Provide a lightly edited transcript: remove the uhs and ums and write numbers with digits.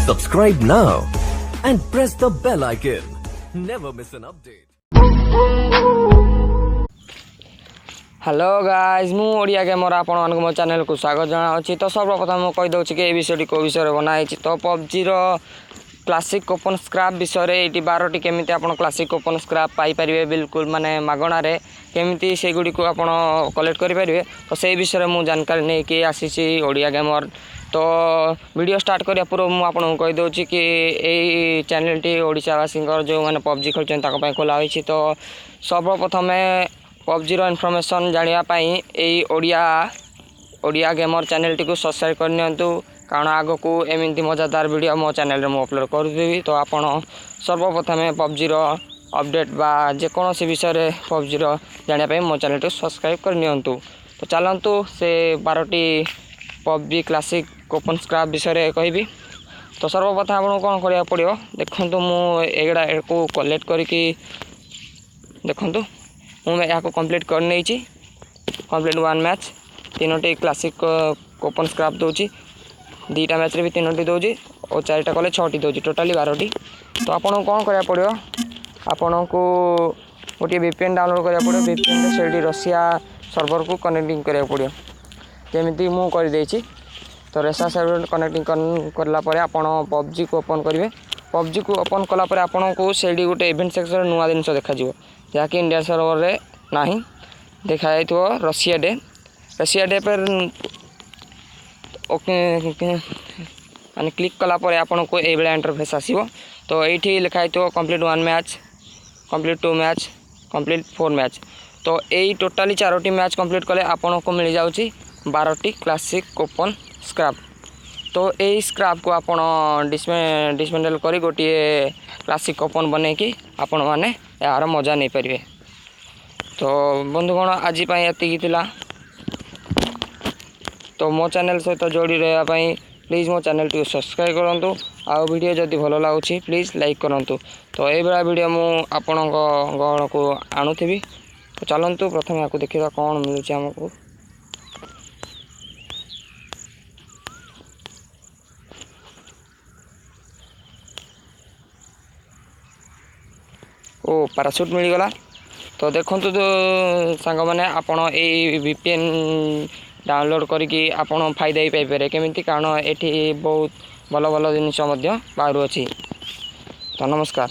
Subscribe now and press the bell icon. Never miss an update. Hello guys मु Odia gamer आपण मानक मो channel को स्वागत जनावछि। तो सर्वप्रथम मु कहि दउछि कि ए विषयटी को विषय बनाई छि। तो पबजी रो क्लासिक ओपन स्क्रैप विषय रे एटी 12टी केमिति आपण क्लासिक ओपन स्क्रैप पाई परिबे बिल्कुल माने मागणा रे केमिति से गुडी को आपण कलेक्ट करि परिबे। तो से विषय मु जानकारी नै कि आसी छि ओडिया गेमर। तो वीडियो स्टार्ट करिया पूर्व मु आपण कहि दउछि कि ए चैनल टी ओडिशावासींकर जो माने पबजी खेलछन ताको पय खोला होइछि। तो सर्वप्रथम पबजी रो इन्फॉर्मेशन जानिया पई एई ओडिया गेमर चैनल टी को सब्सक्राइब कर नियंतु, कारण आगो को एमिंती मजादार वीडियो मो चैनल रे मो अपलोड कर देबी। तो आपण सर्वप्रथम पबजी रो अपडेट बा जे कोनोसी विषय रे पबजी रो जानिया पई मो चैनल टी सब्सक्राइब कर नियंतु। तो चलंतु से 12टी पबजी क्लासिक ओपन स्क्रैप विषय रे कहबी। तो सर्वप्रथम आपण कोन करिया पड़ियो देखंतु मु एगडा को कलेक्ट करिकि देखंतु मैं यहाँ कंप्लीट कर नहीं कंप्लीट 1 मैच 3टी क्लासिक ओपन स्क्रैप दूची 2टा मैच रे भी 3टी दूची और 4टा कले 6टी दूची टोटाली 12टी। तो आपन कौन करा पड़ो आपन को गोटे VPN डाउनलोड करा पड़ो। VPN रे सेडी रशिया सर्वर को कनेक्टिंग करा पड़ो जेमिति मु कर देछि। तो रशिया सर्वर कनेक्टिंग करला परे आपन पबजी को ओपन करिवे। पबजी को ओपन कला परे आपन को सेडी गोटे इवेंट सेक्शन नुवा जिनिस देखा जिवो जहाँकि इंडिया सर्वर रे नाही देखा जाइथो। रशिया डे पर ओके माने क्लिक कला परे आपन को ए बेला इंटरफेस आसीबो। तो एठी लिखा जाइथो complete 1 match, complete 2 match, complete 4 match. तो एई टोटली 4टी मैच कंप्लीट कले आपन को मिल जाउची 12टी क्लासिक ओपन स्क्रैप। तो एई स्क्रैप को आपन डिसमेंटल करी गोटे क्लासिक ओपन बने कि आपण माने यार मजा नहीं पारे। तो बंधुगण आज एति थिला। तो मो चैनल सहित जोड़ी रहा प्लीज मो चैनल टी सब्सक्राइब करंतु। आ वीडियो जदि भल लागुछि प्लीज लाइक करंतु। तो ए बेला वीडियो मु आपणक गहण को आणुथिबी। तो चलंतु प्रथम याकू देखिबा कोन मिलुछि हमकु। ओ पैराशूट मिलगला। तो देखंतु तो सांग माने आपण ए VPN डाउनलोड करिकि आपण फायदा ही पाई पारे केमिति, कारण एठी बहुत भल भल जिनिस मध्य बाहर अछि। तो नमस्कार।